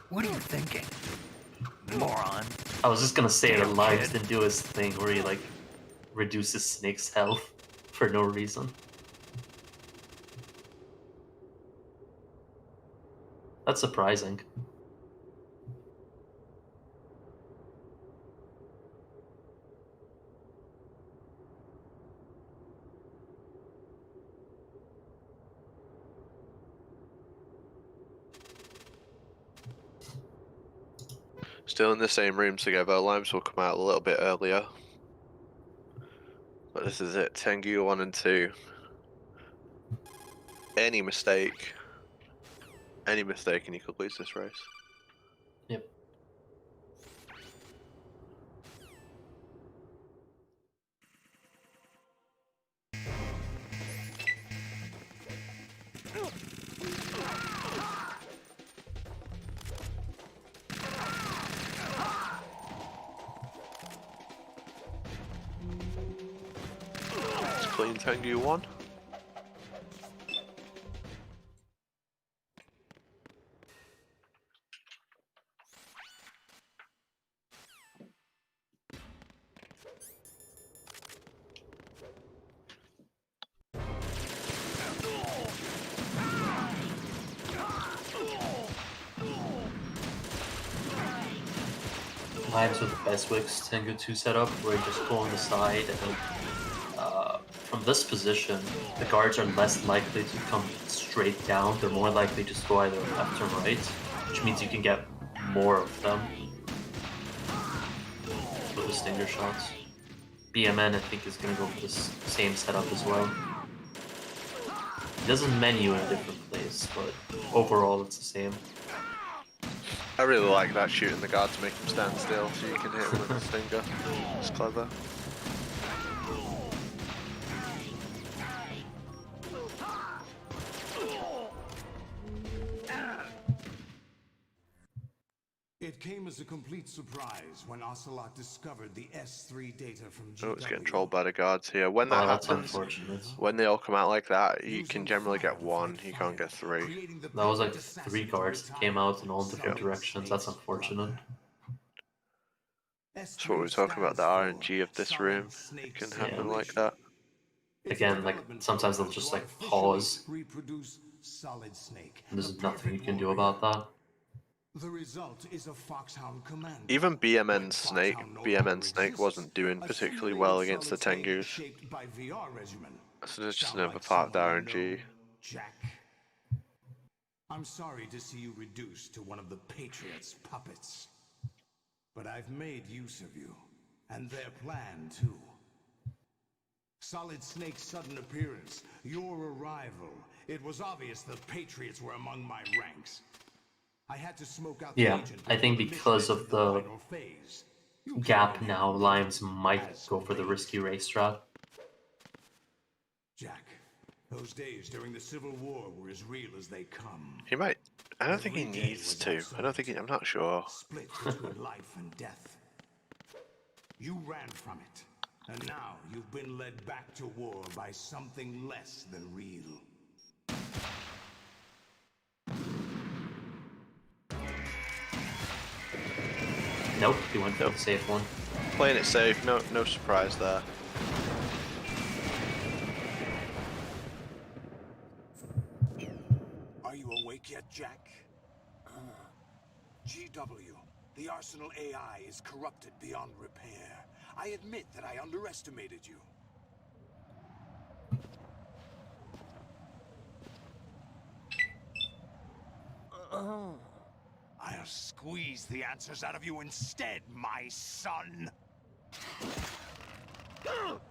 What are you thinking? Moron. I was just going to say that Damn Limes kid. didn't do his thing where he, like, reduces Snake's health for no reason. That's surprising. Still in the same room together. Limes will come out a little bit earlier. But this is it. Tengu 1 and 2. Any mistake and you could lose this race. Yep. clean Tengu 1. Limes with Beswick's Tengu 2 setup, where you just go on the side and then from this position, the guards are less likely to come straight down. They're more likely to go either left or right, which means you can get more of them with the stinger shots. BMN, I think, is going to go for this same setup as well. It doesn't menu in a different place, but overall it's the same. I really like that shooting the guard to make him stand still so you can hit him with the stinger. It's clever. It came as a complete surprise when Ocelot discovered the S3 data from GW. Oh, it's getting trolled by the guards here. When that That's happens, unfortunate. when they all come out like that, you can generally get 1, you can't get 3. That was like 3 guards that came out in all different directions. That's unfortunate. That's what we were talking about, the RNG of this room. It can happen like that. Again, like sometimes they'll just like pause. There's nothing you can do about that. The result is a Foxhound command. Even BMN Snake wasn't doing particularly well against the Tengus. So it's just another part of the RNG. Jack, I'm sorry to see you reduced to one of the Patriots' puppets. But I've made use of you, and their plan too. Solid Snake's sudden appearance, your arrival. It was obvious the Patriots were among my ranks. I had to smoke out the agent. I think because of the gap now, Limes might go for the risky race strat. Jack, those days during the Civil War were as real as they come. He might. I don't think he needs to. I'm not sure. Split between life and death. You ran from it, and now you've been led back to war by something less than real. Nope, he went for the safe one. Playing it safe, no surprise there. Are you awake yet, Jack? GW, the Arsenal AI is corrupted beyond repair. I admit that I underestimated you. I'll squeeze the answers out of you instead, my son.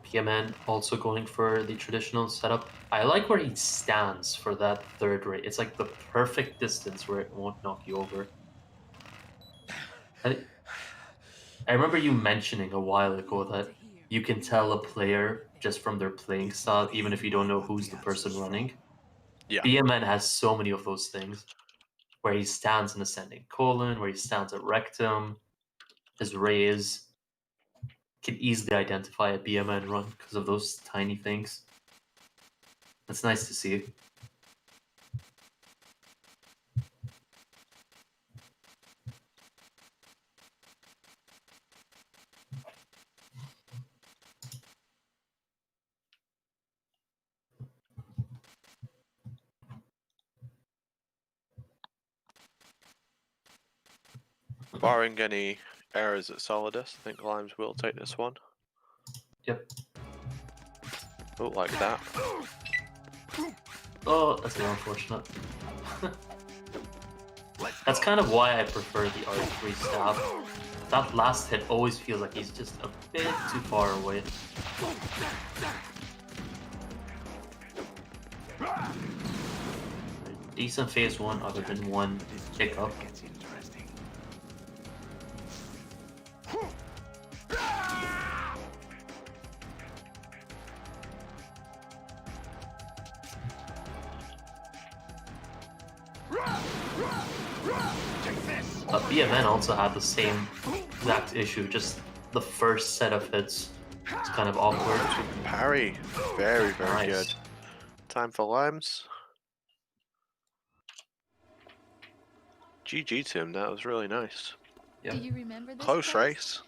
PMN also going for the traditional setup. I like where he stands for that third rate. It's like the perfect distance where it won't knock you over. I remember you mentioning a while ago that you can tell a player just from their playing style, even if you don't know who's the person running. Yeah. BMN has so many of those things, where he stands in ascending colon, where he stands at rectum, his raise. Can easily identify a BMN run because of those tiny things. That's nice to see. Barring any errors at Solidus, I think Limes will take this one. Yep. Oh, like that. Oh, that's very unfortunate. That's kind of why I prefer the R3 stab. That last hit always feels like he's just a bit too far away. Decent phase 1 other than one hiccup. BMN also had the same exact issue, just the first set of hits It's kind of awkward. Parry. Very, very Nice. good. Time for limes. GG to him, that was really nice. Yep. Do you remember this Close place? race.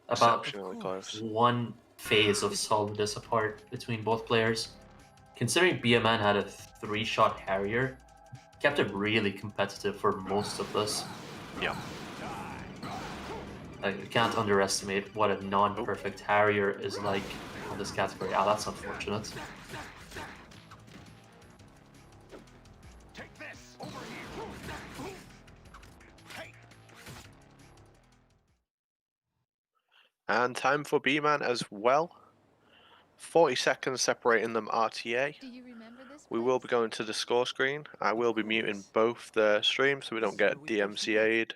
About Exceptionally close. one phase of Solidus apart between both players. Considering BMN had a 3-shot Harrier, kept it really competitive for most of this. Yeah. Like, you can't underestimate what a non-perfect Harrier is like on this category. Ah, that's unfortunate. Take this over here. Hey. And time for B-Man as well. 40 seconds separating them RTA. Do you remember this We will place? be going to the score screen. I will be muting both the streams so we don't get DMCA'd.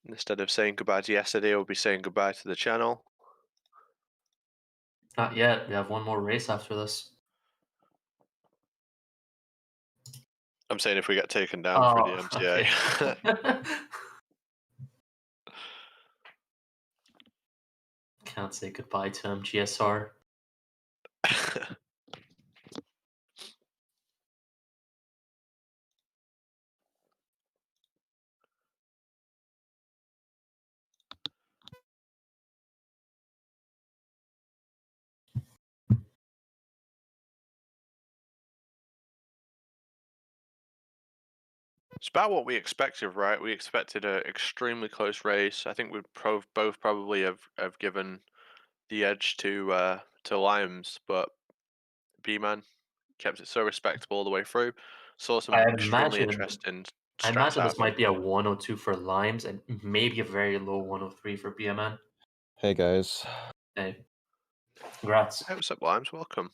Instead of saying goodbye to yesterday, we'll be saying goodbye to the channel. Not yet. We have one more race after this. I'm saying if we get taken down for DMCA. Okay. Can't say goodbye to MGSR. It's about what we expected, right? We expected an extremely close race. I think we'd both probably have given the edge to Limes, but B-Man kept it so respectable all the way through. Saw some I extremely imagine interesting I strats imagine out this of him. might be a 102 for Limes and maybe a very low 103 for BMN. Hey guys. Hey, congrats. Hey, what's up, Limes? Welcome.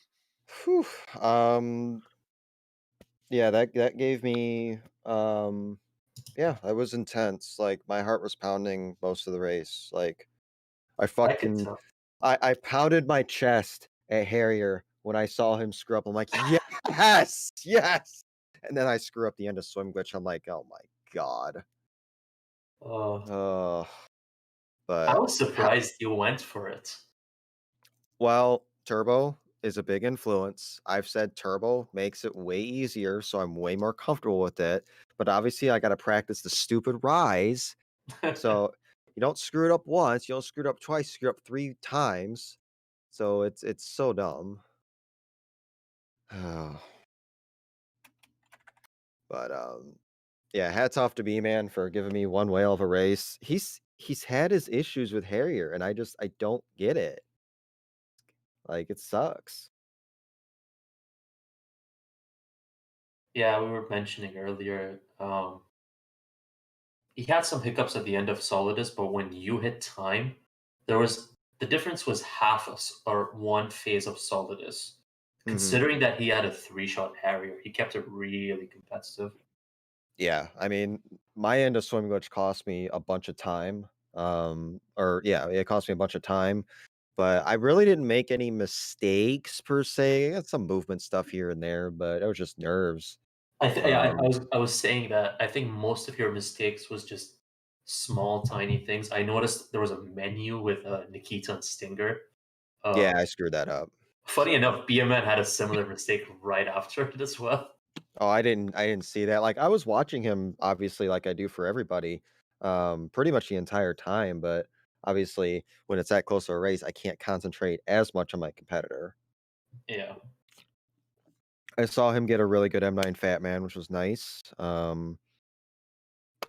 Whew. Yeah, that gave me yeah, that was intense. Like my heart was pounding most of the race. Like I I could fucking tell. I pounded my chest at Harrier when I saw him screw up. I'm like, yes, yes. And then I screw up the end of swim glitch. I'm like, oh my god. Uh, I But was surprised you went for it. well, Turbo is a big influence. I've said Turbo makes it way easier, so I'm way more comfortable with it. But obviously, I got to practice the stupid rise. So you don't screw it up once, you don't screw it up twice, you screw it up 3 times. So it's so dumb. But yeah, hats off to B-Man for giving me one whale of a race. He's had his issues with Harrier, and I don't get it. Like it sucks. Yeah, we were mentioning earlier. He had some hiccups at the end of Solidus, but when you hit time, the difference was or one phase of Solidus. Considering that he had a 3-shot Harrier, he kept it really competitive. Yeah, I mean, my end of swim glitch cost me a bunch of time. Or yeah, it cost me a bunch of time, but I really didn't make any mistakes per se. I got some movement stuff here and there, but it was just nerves. Yeah, Um, I was saying that I think most of your mistakes was just small, tiny things. I noticed there was a menu with Nikita and Stinger. yeah, Uh, I screwed that up. Funny So, enough, BMN had a similar mistake right after it as well. oh, I didn't see that. Like I was watching him, obviously, like I do for everybody, pretty much the entire time. But obviously, when it's that close to a race, I can't concentrate as much on my competitor. Yeah. I saw him get a really good M9 Fat Man, which was nice. I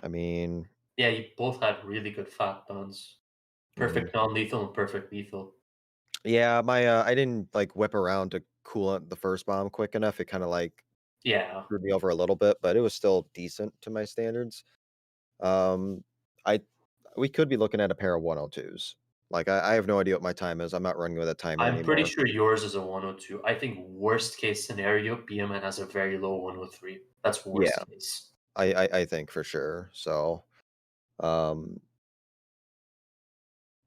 mean, Yeah, you both had really good fat guns. mhm. Perfect non-lethal and perfect lethal. Yeah, my I didn't like whip around to cool out the first bomb quick enough. It kind of like Yeah. screwed me over a little bit, but it was still decent to my standards. Um, I we could be looking at a pair of 102s. Like I have no idea what my time is. I'm not running with a timer I'm pretty anymore. sure yours is a 102. I think worst case scenario, BMN has a very low 103. That's Yeah, worst case. I think for sure. So, um,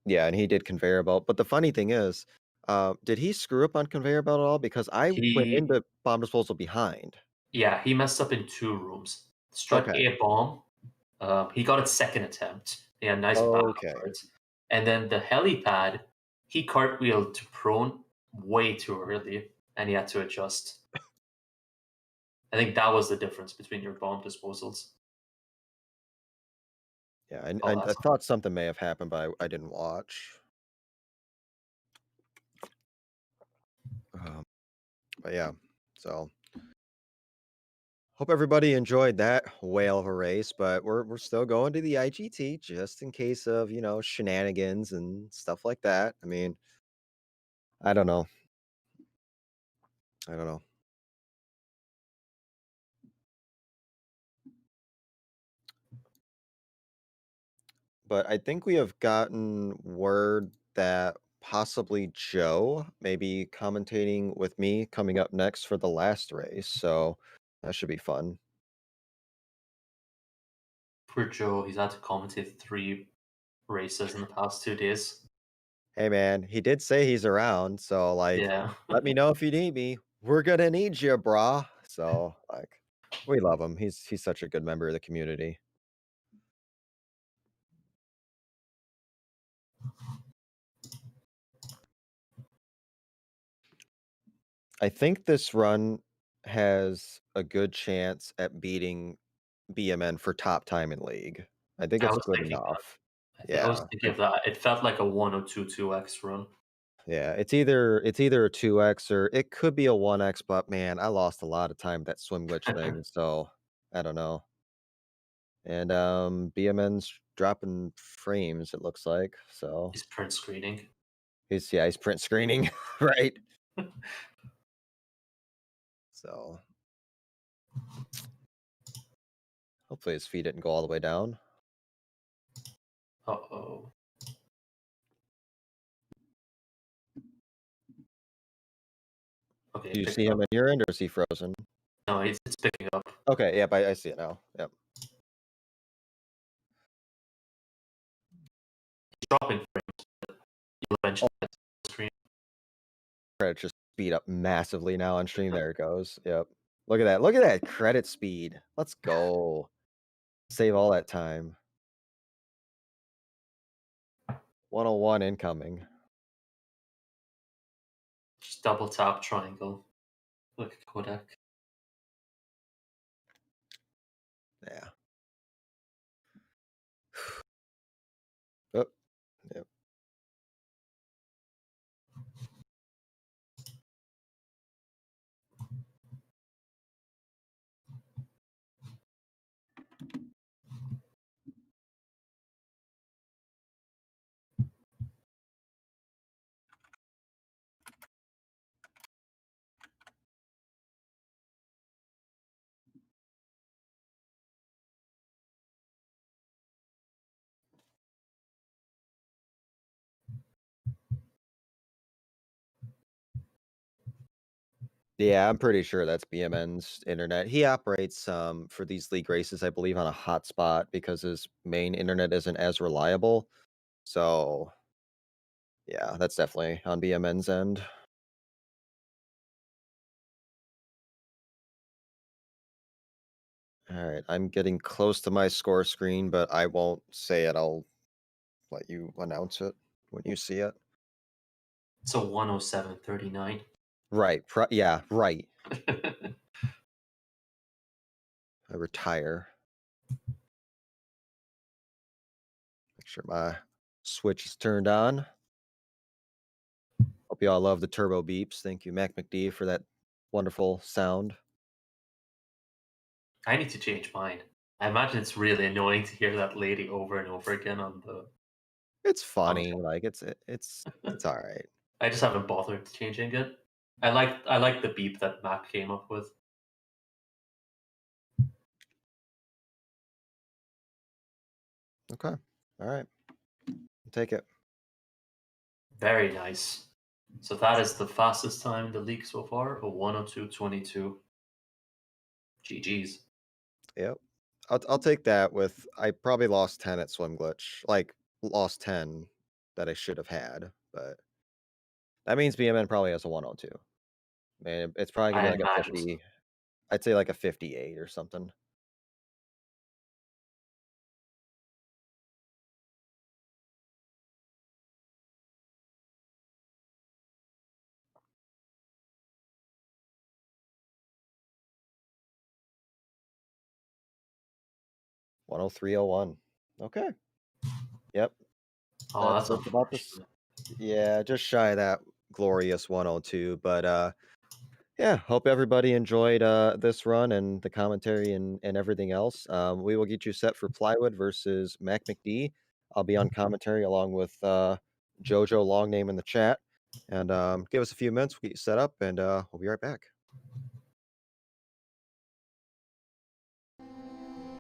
yeah, and he did conveyor belt. But the funny thing is, did he screw up on conveyor belt at all? Because I went He into bomb disposal behind. Yeah, he messed up in 2 rooms. Struck Okay. A bomb. He got it second attempt. He had nice battle Okay. cards. And then the helipad, he cartwheeled to prone way too early, and he had to adjust. I think that was the difference between your bomb disposals. Yeah, Oh, I that's thought something may have happened, but I didn't watch. But yeah, so hope everybody enjoyed that whale of a race. But we're still going to the IGT just in case of shenanigans and stuff like that. I mean, I don't know. I don't know. But I think we have gotten word that possibly Joe may be commentating with me coming up next for the last race. So that should be fun. poor Joe. He's had to commentate 3 races in the past 2 days. Hey man, he did say he's around, so like Yeah. let me know if you need me. We're gonna need you, brah. So like we love him. He's such a good member of the community. I think this run has a good chance at beating BMN for top time in league. I think I it's was good thinking that. enough. I was Yeah. thinking of that. It felt like a 102-2x run. Yeah, it's either a 2x or it could be a 1x, but man, I lost a lot of time with that swim glitch thing, so I don't know. And BMN's dropping frames, it looks like. So He's print screening. he's print screening, right? So hopefully his feed didn't go all the way down. Uh-oh. Okay, Do you pick see it him up. in your end or is he frozen? No, it's picking up. Okay, yep, I see it now. Yep. He's dropping frames. You'll eventually get to the screen. Credit just speed up massively now on stream. There it goes. Yep. Look at that. Look at that credit speed. Let's go. Save all that time. 101 incoming. Just double tap triangle. Look at Kodak. Yeah. Oh, yep. Yeah, I'm pretty sure that's BMN's internet. He operates for these league races, I believe, on a hotspot because his main internet isn't as reliable. So yeah, that's definitely on BMN's end. All right, I'm getting close to my score screen, but I won't say it. I'll let you announce it when you see it. It's a 107.39. Right. Yeah, right. I retire. Make sure my switch is turned on. Hope you all love the turbo beeps. Thank you, Mac McD, for that wonderful sound. I need to change mine. I imagine it's really annoying to hear that lady over and over again on the. It's funny, like it's all right. I just haven't bothered changing it. I like the beep that Mac came up with. Okay. All right. Take it. Very nice. So that is the fastest time in the league so far, a 102.22. GG's. Yep. I'll take that with I probably lost 10 at swim glitch. Like lost 10 that I should have had, but that means BMN probably has a 102. Man, it's probably gonna I be like a imagine so. 50. I'd say like a 58 or something. 103.01. Okay. Yep. Oh, that's That's about this. unfortunate. Yeah, just shy of that glorious 102. But yeah, hope everybody enjoyed this run and the commentary and everything else. We will get you set for Plywood versus Mac McD. I'll be on commentary along with Jojo Longname in the chat. And give us a few minutes, we'll get you set up, and we'll be right back.